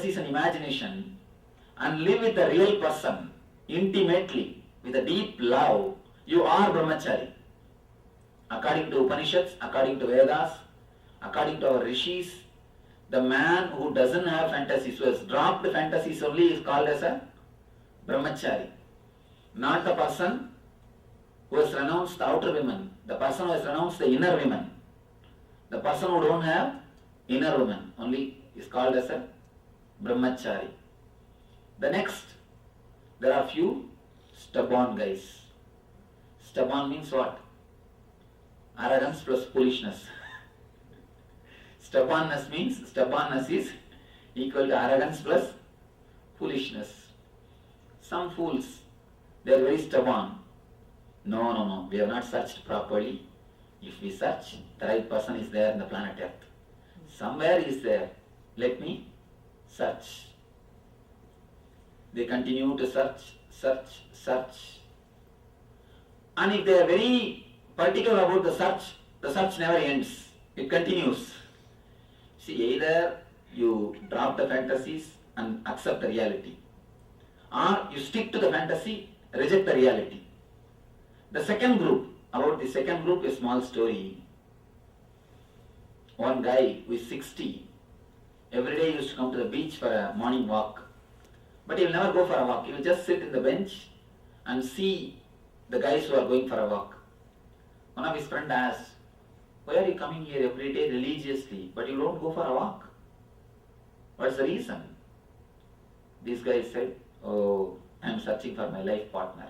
fantasies and imagination and live with the real person intimately, with a deep love, you are brahmachari. According to Upanishads, according to Vedas, according to our rishis, the man who doesn't have fantasies, who has dropped fantasies only, is called as a brahmachari. Not the person who has renounced the outer women, the person who has renounced the inner women. The person who don't have inner women only is called as a brahmachari. The next, there are few stubborn guys. Stubborn means what? Arrogance plus foolishness. Stubbornness is equal to arrogance plus foolishness. Some fools, they are very stubborn. No, we have not searched properly. If we search, the right person is there in the planet Earth. Somewhere he is there. Let me search. They continue to search. And if they are very particular about the search never ends. It continues. See, either you drop the fantasies and accept the reality, or you stick to the fantasy, reject the reality. The second group, a small story. One guy who is 60, every day he used to come to the beach for a morning walk. But he will never go for a walk. He will just sit in the bench and see the guys who are going for a walk. One of his friends asked, "Why are you coming here every day religiously, but you don't go for a walk? What's the reason?" This guy said, "Oh, I am searching for my life partner."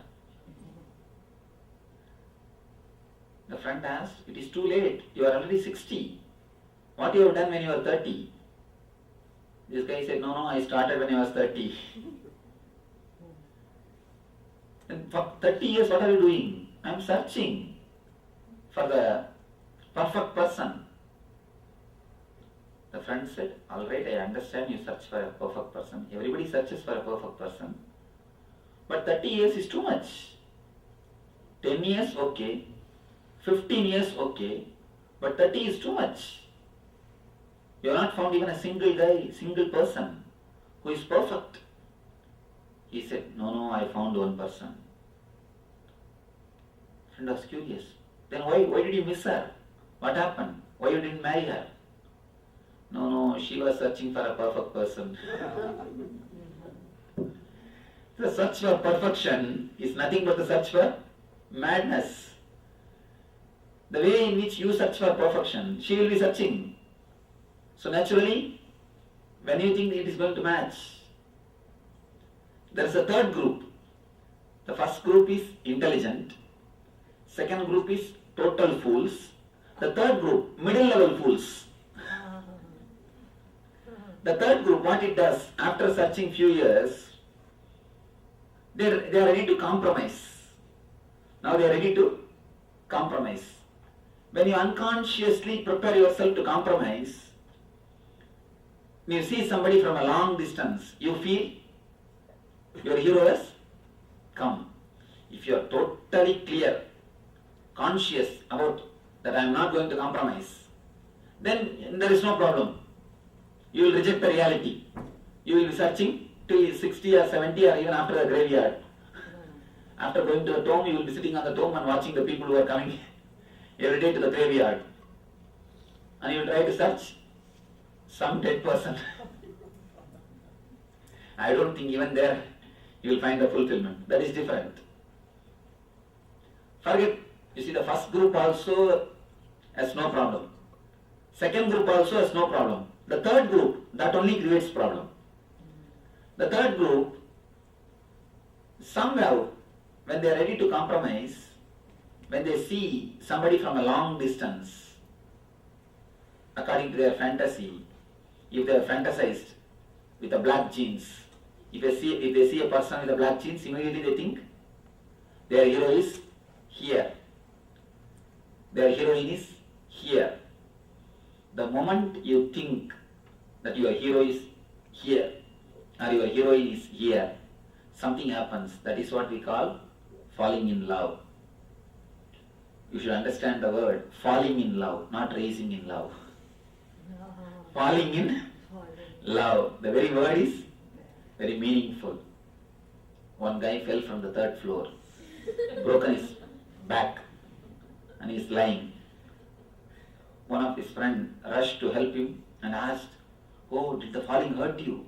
The friend asked, "It is too late. You are already 60. What you have done when you were 30? This guy said, No, I started when I was 30. And for 30 years, what are you doing? I am searching for the perfect person. The friend said, All right, I understand you search for a perfect person. Everybody searches for a perfect person. But 30 years is too much. 10 years, okay. 15 years, okay. But 30 is too much. You have not found even a single guy, single person who is perfect." He said, No, I found one person. Friend was curious. Then why did you miss her? What happened? Why you didn't marry her? No, she was searching for a perfect person. The search for perfection is nothing but the search for madness. The way in which you search for perfection, she will be searching. So naturally, when you think it is going to match, there is a third group. The first group is intelligent. Second group is total fools. The third group, middle level fools. The third group, what it does, after searching few years, they are ready to compromise. Now they are ready to compromise. When you unconsciously prepare yourself to compromise, when you see somebody from a long distance, you feel your hero has come. If you are totally clear, conscious about that I am not going to compromise, then there is no problem. You will reject the reality. You will be searching till 60 or 70 or even after the graveyard. After going to the tomb, you will be sitting on the tomb and watching the people who are coming every day to the graveyard. And you will try to search some dead person. I don't think even there you will find the fulfillment. That is different. Forget, you see, the first group also has no problem. Second group also has no problem. The third group, that only creates problem. The third group, somehow, when they are ready to compromise, when they see somebody from a long distance, according to their fantasy, if they are fantasized with the black jeans, if they see a person with the black jeans, immediately they think their hero is here. Their heroine is here. The moment you think that your hero is here or your heroine is here, something happens. That is what we call falling in love. You should understand the word falling in love, not raising in love. Falling in Love. The very word is very meaningful. One guy fell from the third floor, broken his back, and he is lying. One of his friends rushed to help him and asked, "Oh, did the falling hurt you?"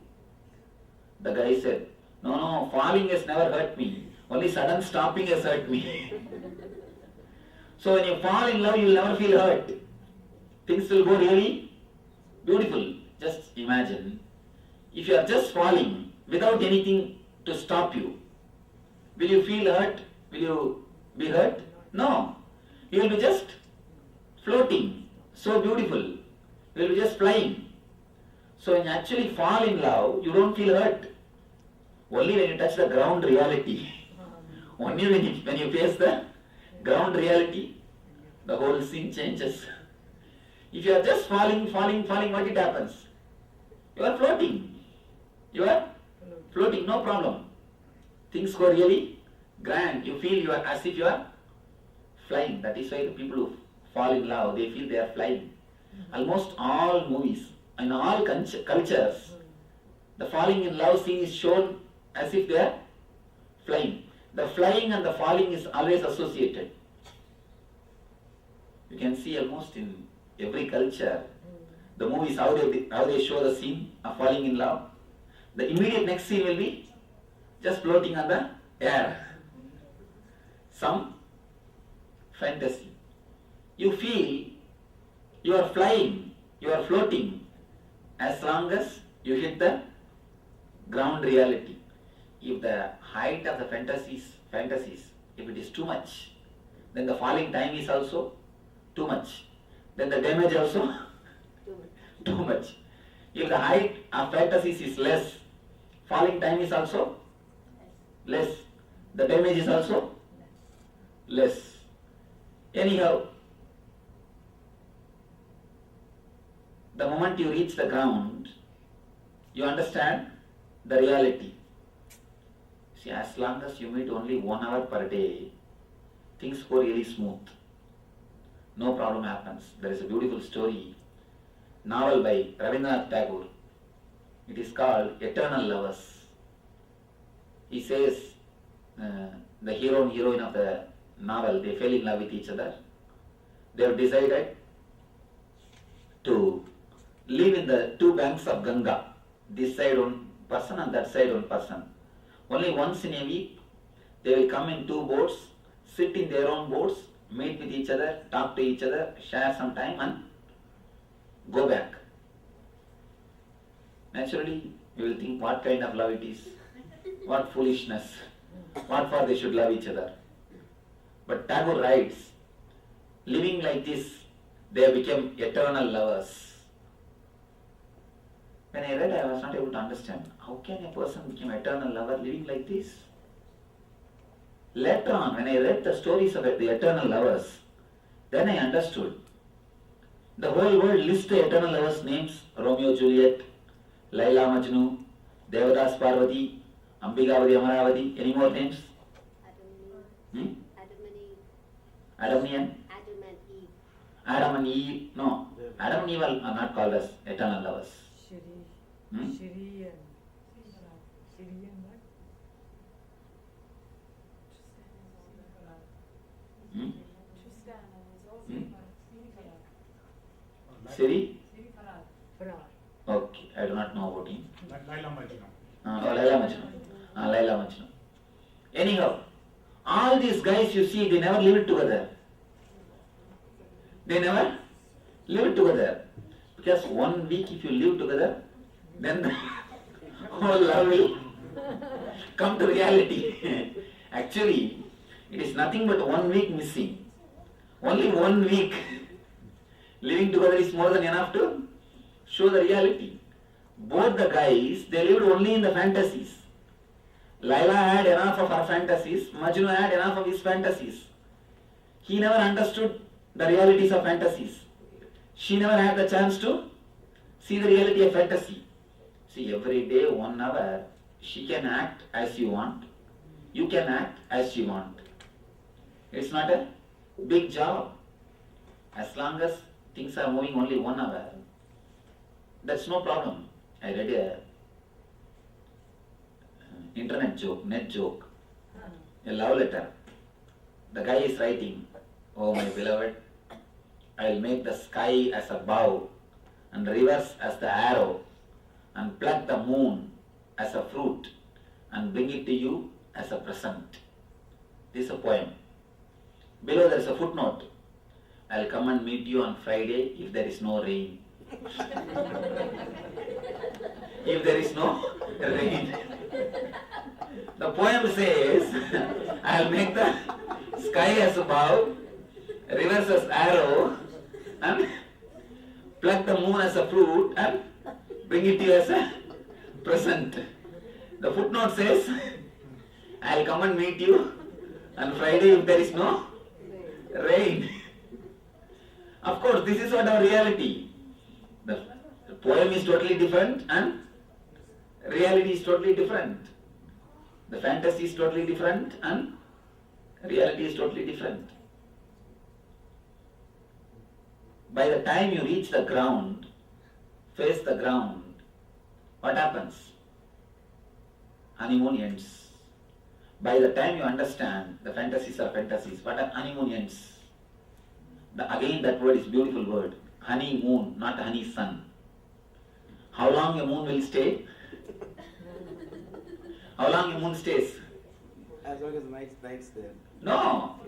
The guy said, No, falling has never hurt me. Only sudden stopping has hurt me. So when you fall in love, you will never feel hurt. Things will go really beautiful. Just imagine, if you are just falling without anything to stop you, will you feel hurt? Will you be hurt? No. You will be just floating. So beautiful. You will be just flying. So when you actually fall in love, you don't feel hurt. Only when you touch the ground reality. Only when you face the ground reality, the whole scene changes. If you are just falling, what it happens? You are floating. You are floating, no problem. Things go really grand. You feel you are as if you are flying. That is why the people who fall in love, they feel they are flying. Almost all movies, in all cultures, the falling in love scene is shown as if they are flying. The flying and the falling is always associated. You can see almost in every culture, the movies, how they show the scene of falling in love. The immediate next scene will be just floating on the air. Some fantasy. You feel you are flying, you are floating, as long as you hit the ground reality. If the height of the fantasies, if it is too much, then the falling time is also too much. Then the damage also too much. If the height of fantasies is less, falling time is also less. The damage is also less. Anyhow, the moment you reach the ground, you understand the reality. See, as long as you meet only 1 hour per day, things go really smooth. No problem happens. There is a beautiful story, novel by Rabindranath Tagore. It is called Eternal Lovers. He says the hero and heroine of the novel, they fell in love with each other. They have decided to live in the two banks of Ganga. This side one person and that side one person. Only once in a week, they will come in 2 boats, sit in their own boats, meet with each other, talk to each other, share some time and go back. Naturally, you will think what kind of love it is, what foolishness, what for they should love each other. But Tagore writes, living like this, they have become eternal lovers. When I read, I was not able to understand, how can a person become eternal lover living like this? Later on, when I read the stories of the eternal lovers, then I understood. The whole world lists the eternal lovers' names: Romeo, Juliet, Laila, Majnu, Devadas, Parvati, Ambikavati, Amaravati. Any more names? Adam and Eve. Adam and Eve. No, Adam and Eve are not called as eternal lovers. Siri? Okay, I do not know about him. Laila Majnu. Laila Majnu. Anyhow, all these guys you see, they never lived together. They never lived together. Because 1 week if you live together, then the whole love will come to reality. Actually, it is nothing but 1 week missing. Only 1 week living together is more than enough to show the reality. Both the guys, they lived only in the fantasies. Laila had enough of her fantasies, Majnu had enough of his fantasies. He never understood the realities of fantasies. She never had the chance to see the reality of fantasy. See, every day 1 hour, she can act as you want. You can act as you want. It's not a big job. As long as things are moving only 1 hour, that's no problem. I read a net joke, a love letter. The guy is writing, "Oh my beloved, I will make the sky as a bow and rivers as the arrow and pluck the moon as a fruit and bring it to you as a present." This is a poem. Below there is a footnote. "I'll come and meet you on Friday if there is no rain." If there is no rain. The poem says, "I'll make the sky as a bow, rivers as arrow, and pluck the moon as a fruit and bring it to you as a present." The footnote says, "I'll come and meet you on Friday if there is no rain." Of course, this is not our reality. The poem is totally different and reality is totally different. The fantasy is totally different and reality is totally different. By the time you reach the ground, face the ground, what happens? Honeymoon ends. By the time you understand the fantasies are fantasies, what are honeymoon ends? Again, that word is beautiful word. Honeymoon, not honey sun. How long a moon will stay? How long a moon stays? As long as night's there. No.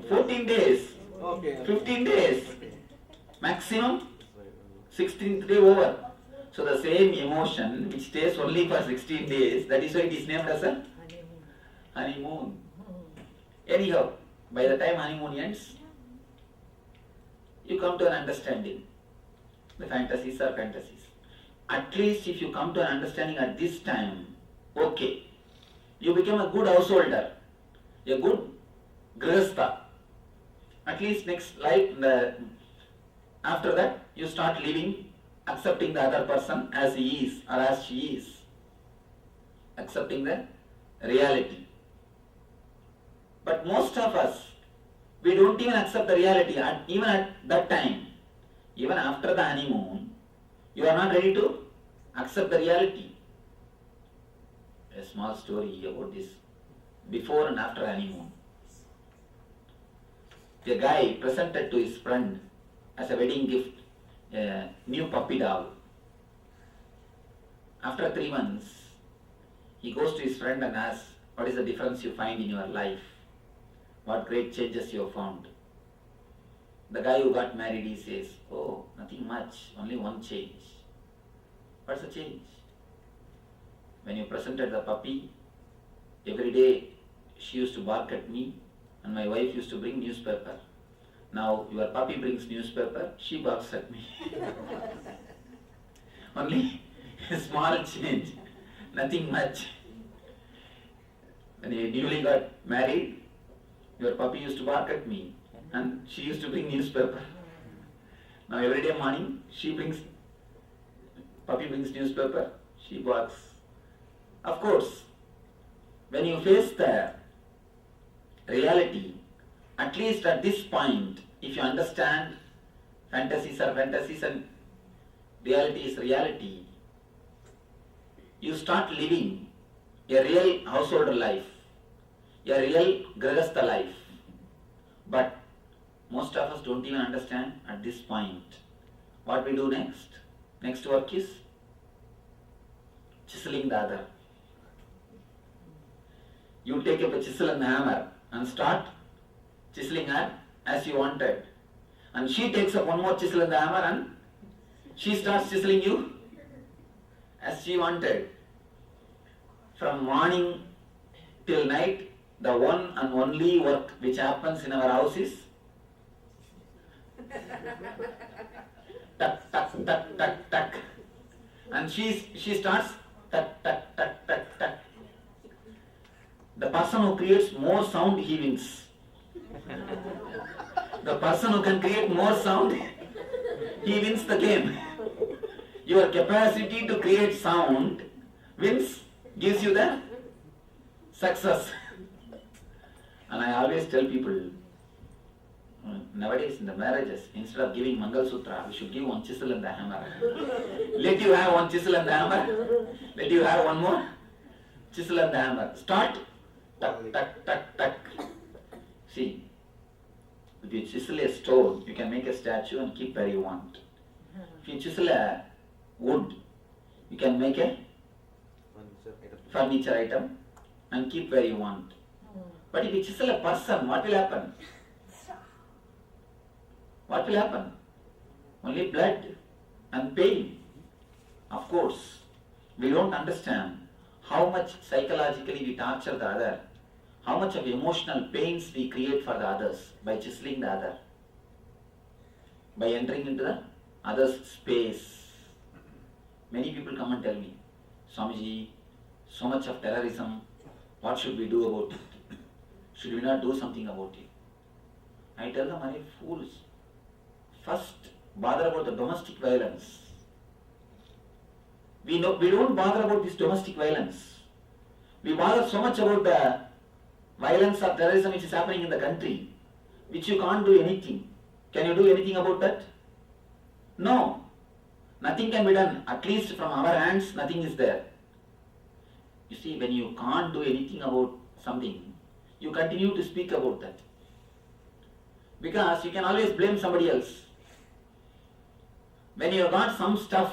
14 days. Okay. 15 days. Okay. Maximum 16th day over. So the same emotion which stays only for 16 days, that is why it is named as a honeymoon. Anyhow, by the time honeymoon ends, you come to an understanding. The fantasies are fantasies. At least if you come to an understanding at this time, okay, you become a good householder, a good grihastha. At least next life, after that, you start living, accepting the other person as he is or as she is, accepting the reality. But most of us, we don't even accept the reality, even at that time. Even after the honeymoon, you are not ready to accept the reality. A small story about this, before and after honeymoon. The guy presented to his friend as a wedding gift a new puppy dog. After 3 months, he goes to his friend and asks, "What is the difference you find in your life? What great changes you have found?" The guy who got married, he says, "Oh, nothing much, only one change." "What's the change?" "When you presented the puppy, every day she used to bark at me and my wife used to bring newspaper. Now your puppy brings newspaper, she barks at me." Only a small change, nothing much. When you newly got married, your puppy used to bark at me and she used to bring newspaper. Now every day morning, puppy brings newspaper, she barks. Of course, when you face the reality, at least at this point, if you understand fantasies are fantasies and reality is reality, you start living a real householder life, a real grihastha life. But most of us don't even understand at this point. What we do next? Next work is chiseling the other. You take up a chisel and a hammer and start chiseling her as you wanted. And she takes up one more chisel and the hammer and she starts chiseling you as she wanted. From morning till night, the one and only work which happens in our house is tuck, tuck, tuck, tuck, tuck. And she starts tuck, tuck, tuck, tuck, tuck. The person who creates more sound, he wins. The person who can create more sound, he wins the game. Your capacity to create sound gives you the success. And I always tell people, Nowadays in the marriages, instead of giving Mangal Sutra, we should give one chisel and the hammer. Let you have one chisel and the hammer. Let you have one more chisel and the hammer. Start. Tuck, tuck, tuck, tuck. See, if you chisel a stone, you can make a statue and keep where you want. If you chisel a wood, you can make a furniture item and keep where you want. But if you chisel a person, what will happen? What will happen? Only blood and pain. Of course, we don't understand how much psychologically we torture the other, how much of emotional pains we create for the others by chiseling the other, by entering into the other's space. Many people come and tell me, Swamiji, so much of terrorism, what should we do about it? Should we not do something about it? I tell them, are you fools? First, bother about the domestic violence. We don't bother about this domestic violence. We bother so much about the violence or terrorism which is happening in the country, which you can't do anything. Can you do anything about that? No. Nothing can be done. At least from our hands, nothing is there. You see, when you can't do anything about something, you continue to speak about that. Because you can always blame somebody else. When you have got some stuff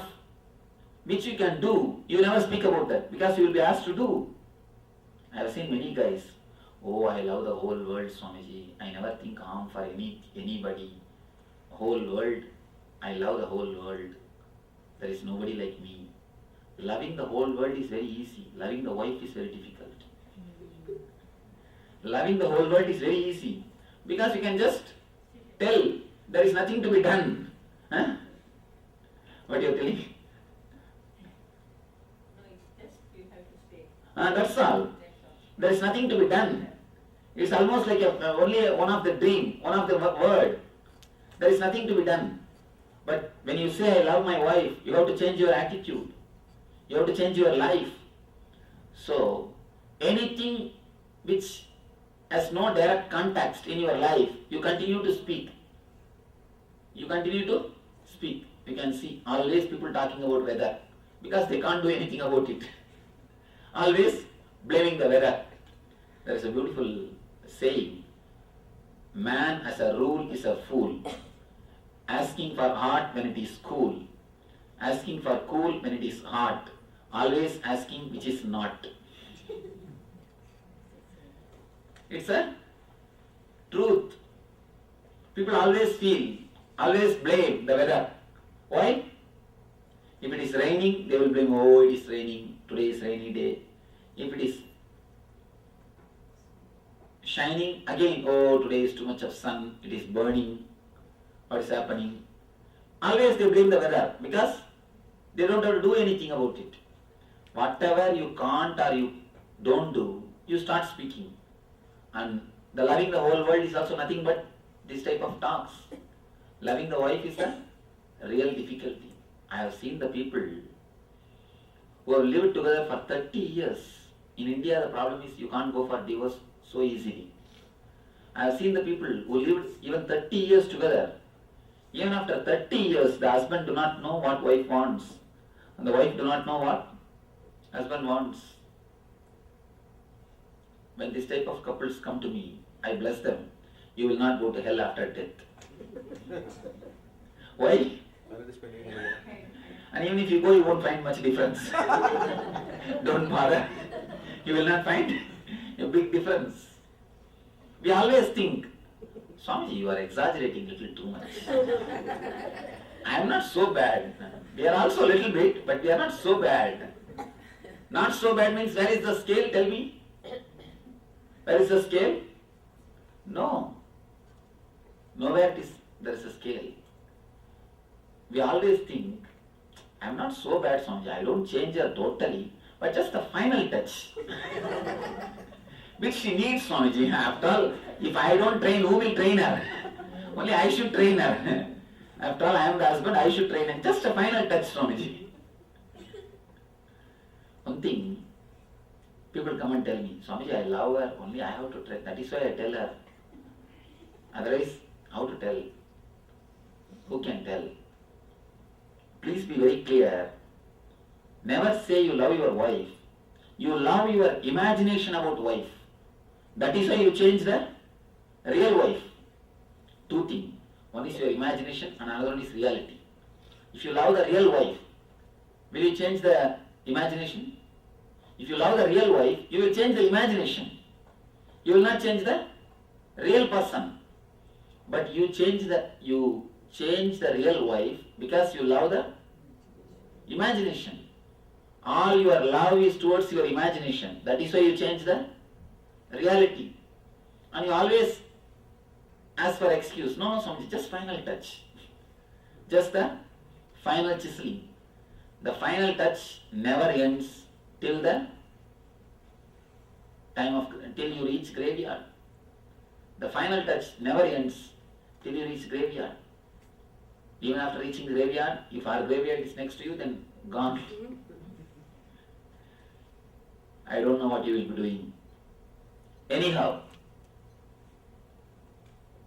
which you can do, you will never speak about that because you will be asked to do. I have seen many guys, oh, I love the whole world, Swamiji. I never think harm for anybody. Whole world, I love the whole world. There is nobody like me. Loving the whole world is very easy. Loving the wife is very difficult. Loving the whole world is very easy because you can just tell there is nothing to be done. Huh? What are you telling? No, it's just you have to stay. That's all. There is nothing to be done. It's almost like only one of the dream, one of the word. There is nothing to be done. But when you say, I love my wife, you have to change your attitude. You have to change your life. So, anything which has no direct context in your life, you continue to speak. You continue to speak. You can see always people talking about weather because they can't do anything about it. Always blaming the weather. There is a beautiful saying, man as a rule is a fool, asking for hot when it is cool, asking for cool when it is hot, always asking which is not. It's a truth. People always blame the weather. Why? If it is raining, they will blame, oh, it is raining, today is rainy day. If it is shining, again, oh, today is too much of sun, it is burning, what is happening? Always they blame the weather because they don't have to do anything about it. Whatever you can't or you don't do, you start speaking. And the loving the whole world is also nothing but this type of talks. Loving the wife is the real difficulty. I have seen the people who have lived together for 30 years. In India, the problem is you can't go for divorce so easily. I have seen the people who lived even 30 years together. Even after 30 years, the husband do not know what wife wants. And the wife do not know what husband wants. When this type of couples come to me, I bless them. You will not go to hell after death. Why? And even if you go, you won't find much difference. Don't bother. You will not find a big difference. We always think, Swamiji, you are exaggerating a little too much. I am not so bad. We are also a little bit, but we are not so bad. Not so bad means where is the scale? Tell me. Where is the scale? No. Nowhere there is a scale. We always think, I am not so bad, Swamiji. I don't change her totally, but just the final touch. Which she needs, Swamiji. After all, if I don't train, who will train her? Only I should train her. After all, I am the husband, I should train her. Just a final touch, Swamiji. One thing, people come and tell me, Swamiji, I love her, only I have to train. That is why I tell her. Otherwise, How to tell? Who can tell? Please be very clear. Never say you love your wife. You love your imagination about wife. That is why you change the real wife. Two things. One is your imagination and another one is reality. If you love the real wife, will you change the imagination? If you love the real wife, you will change the imagination. You will not change the real person. But you change the real wife because you love the imagination. All your love is towards your imagination. That is why you change the reality. And you always ask for excuse. No, Swamiji, just final touch. Just the final chiseling. The final touch never ends till the till you reach graveyard. The final touch never ends till you reach graveyard. Even after reaching the graveyard, if our graveyard is next to you, then gone. I don't know what you will be doing. Anyhow,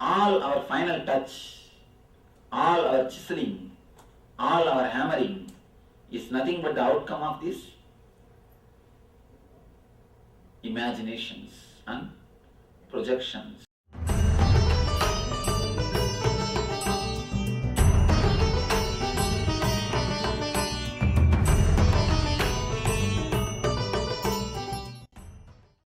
all our final touch, all our chiseling, all our hammering is nothing but the outcome of these imaginations and projections.